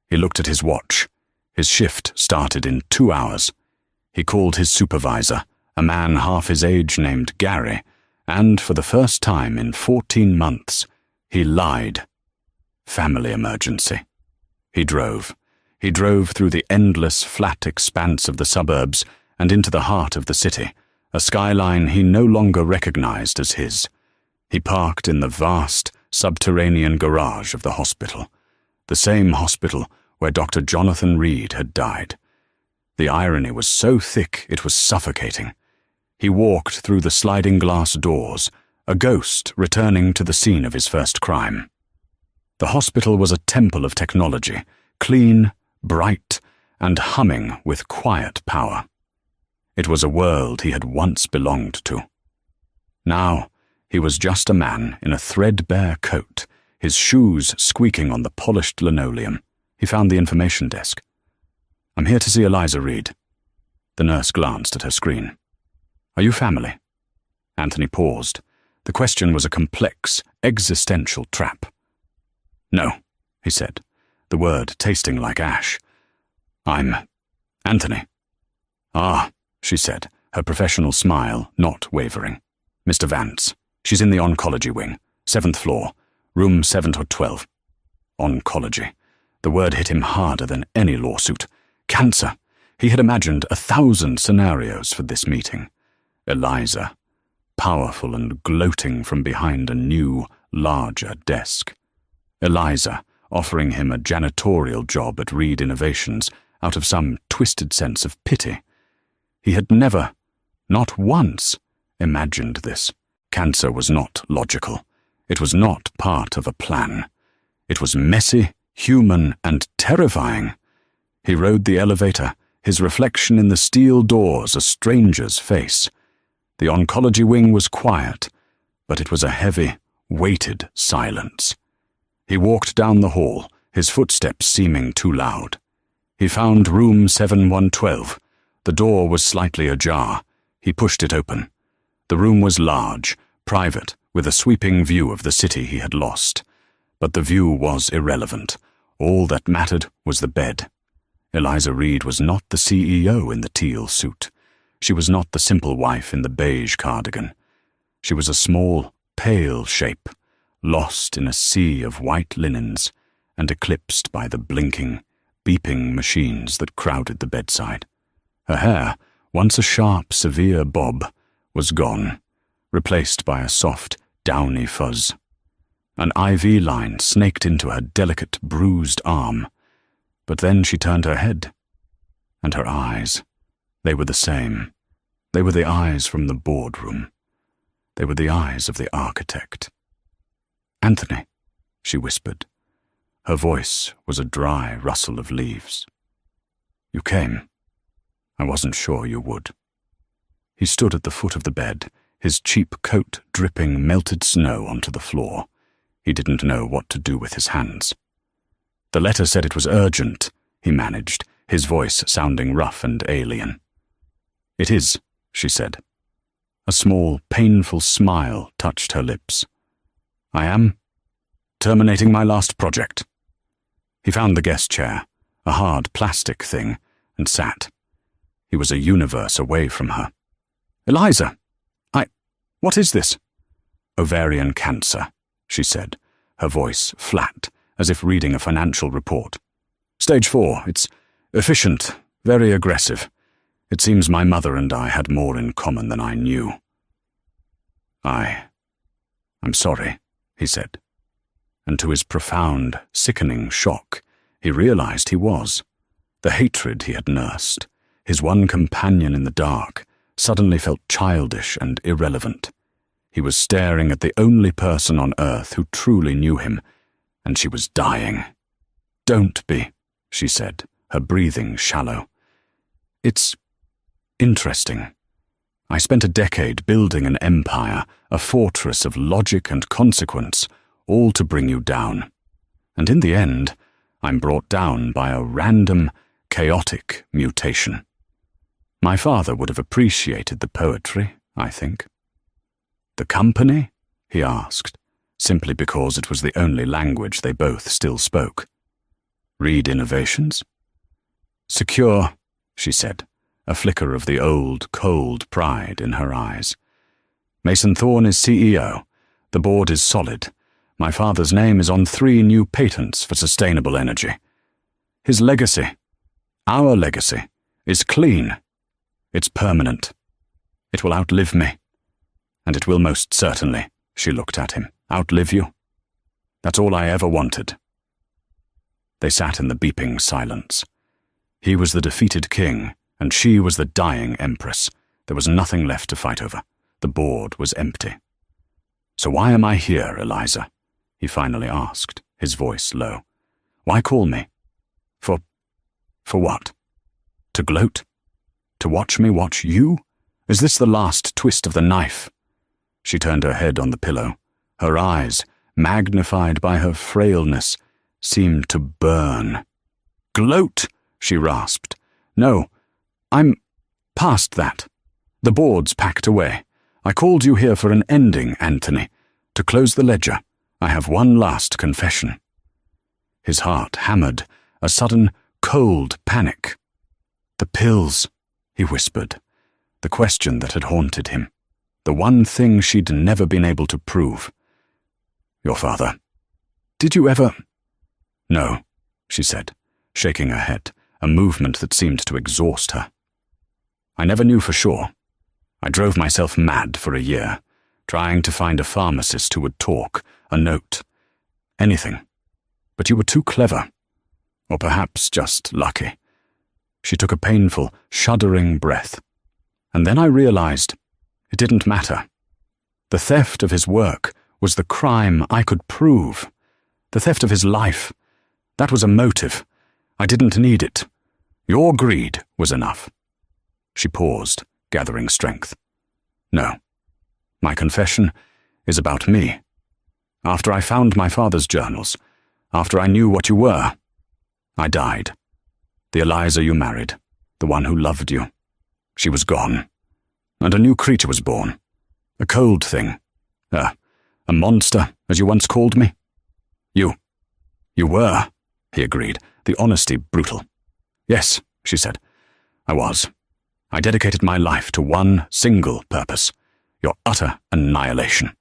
He looked at his watch. His shift started in 2 hours. He called his supervisor, a man half his age named Gary, and for the first time in 14 months, he lied. Family emergency. He drove. He drove through the endless, flat expanse of the suburbs and into the heart of the city, a skyline he no longer recognized as his. He parked in the vast, subterranean garage of the hospital, the same hospital where Dr. Jonathan Reed had died. The irony was so thick it was suffocating. He walked through the sliding glass doors, a ghost returning to the scene of his first crime. The hospital was a temple of technology, clean, bright, and humming with quiet power. It was a world he had once belonged to. Now, he was just a man in a threadbare coat, his shoes squeaking on the polished linoleum. He found the information desk. "I'm here to see Eliza Reed." The nurse glanced at her screen. "Are you family?" Anthony paused. The question was a complex, existential trap. "No," he said, the word tasting like ash. "I'm Anthony." "Ah," she said, her professional smile not wavering. "Mr. Vance. She's in the oncology wing, 7th floor, room 712. Oncology. The word hit him harder than any lawsuit. Cancer. He had imagined 1,000 scenarios for this meeting. Eliza, powerful and gloating from behind a new, larger desk. Eliza, offering him a janitorial job at Reed Innovations out of some twisted sense of pity. He had never, not once, imagined this. Cancer was not logical. It was not part of a plan. It was messy, human, and terrifying. He rode the elevator, his reflection in the steel doors a stranger's face. The oncology wing was quiet, but it was a heavy, weighted silence. He walked down the hall, his footsteps seeming too loud. He found room 7112. The door was slightly ajar. He pushed it open. The room was large, private, with a sweeping view of the city he had lost. But the view was irrelevant. All that mattered was the bed. Eliza Reed was not the CEO in the teal suit. She was not the simple wife in the beige cardigan. She was a small, pale shape, lost in a sea of white linens and eclipsed by the blinking, beeping machines that crowded the bedside. Her hair, once a sharp, severe bob, was gone, replaced by a soft, downy fuzz. An IV line snaked into her delicate, bruised arm, but then she turned her head, and her eyes, they were the same. They were the eyes from the boardroom. They were the eyes of the architect. "Anthony," she whispered. Her voice was a dry rustle of leaves. "You came. I wasn't sure you would." He stood at the foot of the bed, his cheap coat dripping melted snow onto the floor. He didn't know what to do with his hands. "The letter said it was urgent," he managed, his voice sounding rough and alien. "It is," she said. A small, painful smile touched her lips. "I am terminating my last project." He found the guest chair, a hard plastic thing, and sat. He was a universe away from her. "Eliza! What is this?" "Ovarian cancer," she said, her voice flat, as if reading a financial report. "Stage 4. It's efficient, very aggressive. It seems my mother and I had more in common than I knew." I'm sorry," he said. And to his profound, sickening shock, he realized he was. The hatred he had nursed, his one companion in the dark, suddenly felt childish and irrelevant. He was staring at the only person on earth who truly knew him, and she was dying. "Don't be," she said, her breathing shallow. "It's interesting. I spent a decade building an empire, a fortress of logic and consequence, all to bring you down. And in the end, I'm brought down by a random, chaotic mutation. My father would have appreciated the poetry, I think." "The company?" he asked, simply because it was the only language they both still spoke. "Reed Innovations?" "Secure," she said, a flicker of the old, cold pride in her eyes. "Mason Thorne is CEO. The board is solid. My father's name is on 3 new patents for sustainable energy. His legacy, our legacy, is clean. It's permanent. It will outlive me. And it will most certainly," she looked at him, "outlive you. That's all I ever wanted." They sat in the beeping silence. He was the defeated king, and she was the dying empress. There was nothing left to fight over. The board was empty. "So why am I here, Eliza?" he finally asked, his voice low. "Why call me? For what? To gloat? To watch me watch you? Is this the last twist of the knife?" She turned her head on the pillow. Her eyes, magnified by her frailness, seemed to burn. "Gloat?" she rasped. "No, I'm past that. The board's packed away. I called you here for an ending, Anthony. To close the ledger, I have one last confession." His heart hammered, a sudden, cold panic. "The pills," he whispered, the question that had haunted him, the one thing she'd never been able to prove. "Your father. Did you ever—" "No," she said, shaking her head, a movement that seemed to exhaust her. "I never knew for sure. I drove myself mad for a year, trying to find a pharmacist who would talk, a note, anything. But you were too clever. Or perhaps just lucky." She took a painful, shuddering breath. "And then I realized it didn't matter. The theft of his work was the crime I could prove. The theft of his life. That was a motive. I didn't need it. Your greed was enough." She paused, gathering strength. "No. My confession is about me. After I found my father's journals, after I knew what you were, I died. The Eliza you married, the one who loved you, she was gone. And a new creature was born. A cold thing. A monster, as you once called me. You were, he agreed, the honesty brutal. Yes, she said, I was. I dedicated my life to one single purpose, your utter annihilation.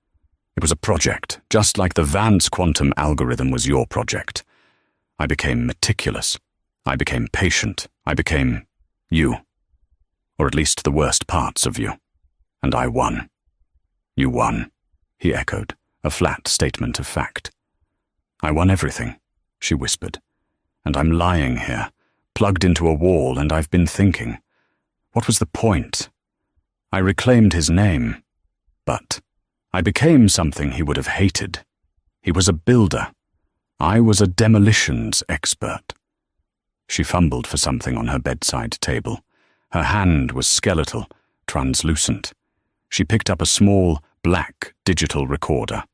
It was a project, just like the Vance quantum algorithm was your project. I became meticulous. I became patient. I became you. Or at least the worst parts of you. And I won. You won, he echoed, a flat statement of fact. I won everything, she whispered. And I'm lying here, plugged into a wall, and I've been thinking. What was the point? I reclaimed his name, but I became something he would have hated. He was a builder. I was a demolitions expert. She fumbled for something on her bedside table. Her hand was skeletal, translucent. She picked up a small, black digital recorder.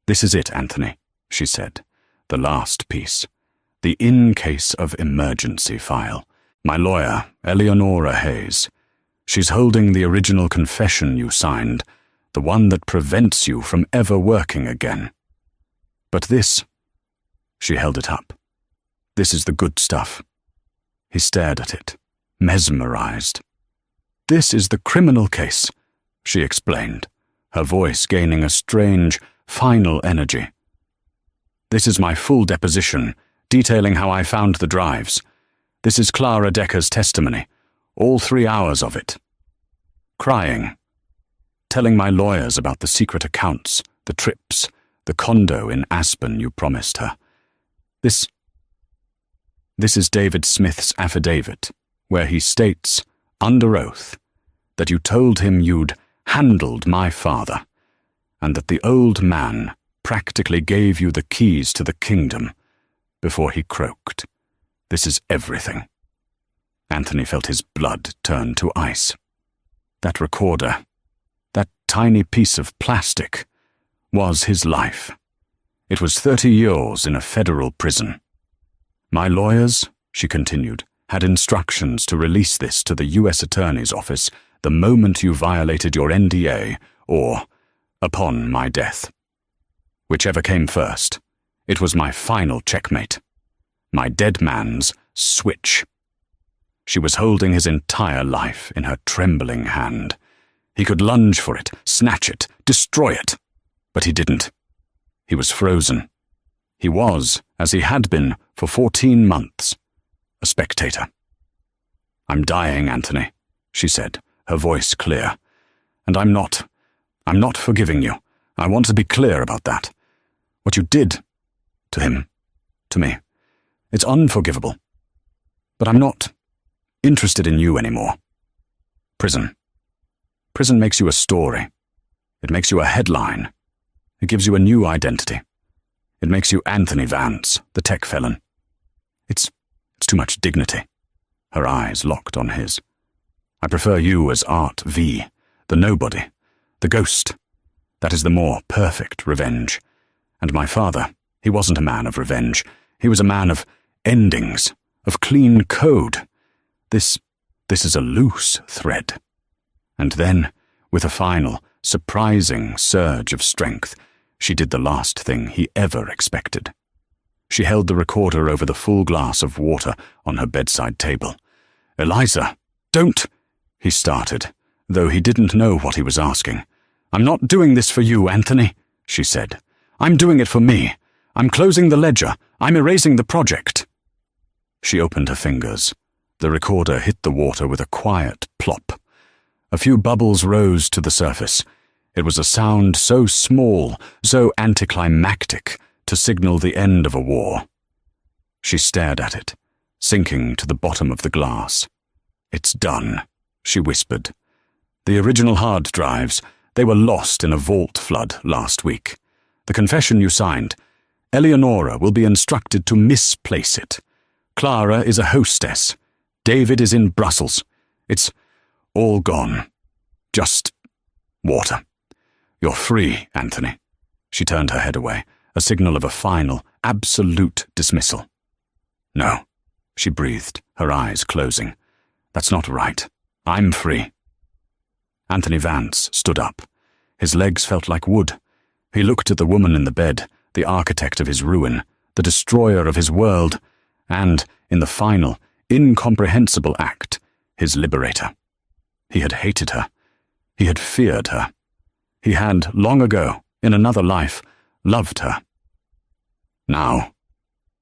This is it, Anthony, she said. The last piece. The in case of emergency file. My lawyer, Eleonora Hayes. She's holding the original confession you signed, the one that prevents you from ever working again. But this, she held it up. This is the good stuff. He stared at it, mesmerized. This is the criminal case, she explained, her voice gaining a strange, final energy. This is my full deposition, detailing how I found the drives. This is Clara Decker's testimony, all 3 hours of it. Crying, telling my lawyers about the secret accounts, the trips, the condo in Aspen you promised her. This is David Smith's affidavit, where he states, under oath, that you told him you'd handled my father, and that the old man practically gave you the keys to the kingdom before he croaked. This is everything. Anthony felt his blood turn to ice. That recorder, that tiny piece of plastic, was his life. It was 30 years in a federal prison. My lawyers, she continued, had instructions to release this to the U.S. Attorney's Office the moment you violated your NDA or upon my death. Whichever came first, it was my final checkmate. My dead man's switch. She was holding his entire life in her trembling hand. He could lunge for it, snatch it, destroy it. But he didn't. He was frozen. He was, as he had been for 14 months, a spectator. I'm dying, Anthony, she said, her voice clear. And I'm not forgiving you. I want to be clear about that. What you did to him, to me, it's unforgivable. But I'm not interested in you anymore. Prison. Prison makes you a story. It makes you a headline. It gives you a new identity. It makes you Anthony Vance, the tech felon. It's too much dignity. Her eyes locked on his. I prefer you as Art V, the nobody, the ghost. That is the more perfect revenge. And my father, he wasn't a man of revenge. He was a man of endings, of clean code. This is a loose thread. And then, with a final, surprising surge of strength, she did the last thing he ever expected. She held the recorder over the full glass of water on her bedside table. Eliza, don't, he started, though he didn't know what he was asking. I'm not doing this for you, Anthony, she said. I'm doing it for me. I'm closing the ledger. I'm erasing the project. She opened her fingers. The recorder hit the water with a quiet plop. A few bubbles rose to the surface. It was a sound so small, so anticlimactic, to signal the end of a war. She stared at it, sinking to the bottom of the glass. It's done, she whispered. The original hard drives, they were lost in a vault flood last week. The confession you signed, Eleonora will be instructed to misplace it. Clara is a hostess. David is in Brussels. It's all gone. Just water. "You're free, Anthony." She turned her head away, a signal of a final, absolute dismissal. "No," she breathed, her eyes closing. "That's not right. I'm free." Anthony Vance stood up. His legs felt like wood. He looked at the woman in the bed, the architect of his ruin, the destroyer of his world, and, in the final, incomprehensible act, his liberator. He had hated her. He had feared her. He had, long ago, in another life, loved her. Now,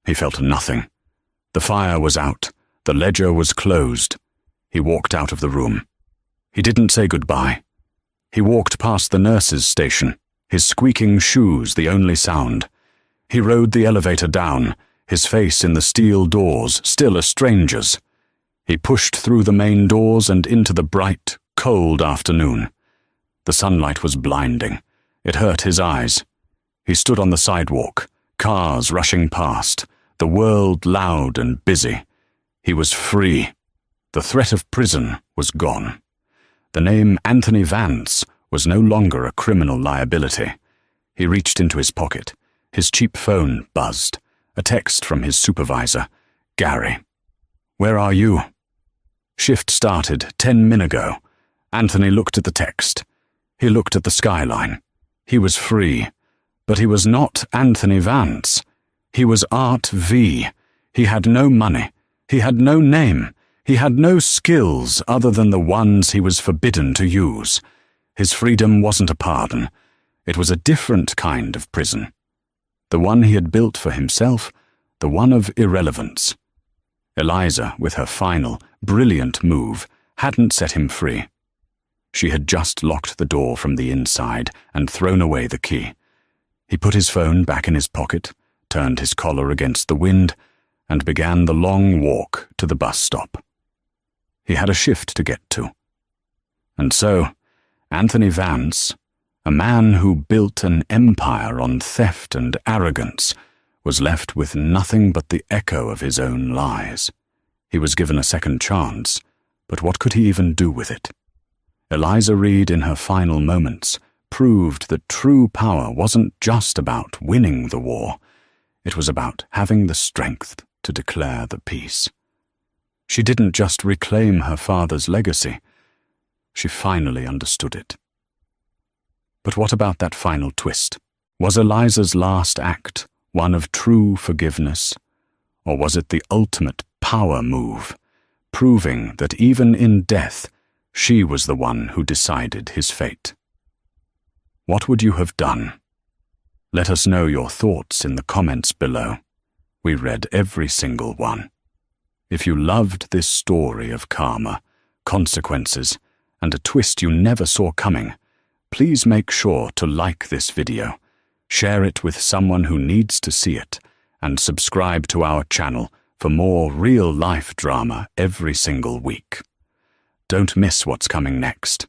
he felt nothing. The fire was out. The ledger was closed. He walked out of the room. He didn't say goodbye. He walked past the nurse's station, his squeaking shoes the only sound. He rode the elevator down, his face in the steel doors, still a stranger's. He pushed through the main doors and into the bright, cold afternoon. The sunlight was blinding. It hurt his eyes. He stood on the sidewalk, cars rushing past, the world loud and busy. He was free. The threat of prison was gone. The name Anthony Vance was no longer a criminal liability. He reached into his pocket. His cheap phone buzzed. A text from his supervisor, Gary. "Where are you?" Shift started 10 minutes ago. Anthony looked at the text. He looked at the skyline. He was free. But he was not Anthony Vance. He was Art V. He had no money. He had no name. He had no skills other than the ones he was forbidden to use. His freedom wasn't a pardon. It was a different kind of prison. The one he had built for himself, the one of irrelevance. Eliza, with her final, brilliant move, hadn't set him free. She had just locked the door from the inside and thrown away the key. He put his phone back in his pocket, turned his collar against the wind, and began the long walk to the bus stop. He had a shift to get to. And so, Anthony Vance, a man who built an empire on theft and arrogance, was left with nothing but the echo of his own lies. He was given a second chance, but what could he even do with it? Eliza Reid, in her final moments, proved that true power wasn't just about winning the war. It was about having the strength to declare the peace. She didn't just reclaim her father's legacy. She finally understood it. But what about that final twist? Was Eliza's last act one of true forgiveness? Or was it the ultimate power move, proving that even in death, she was the one who decided his fate? What would you have done? Let us know your thoughts in the comments below. We read every single one. If you loved this story of karma, consequences, and a twist you never saw coming, please make sure to like this video, share it with someone who needs to see it, and subscribe to our channel for more real-life drama every single week. Don't miss what's coming next.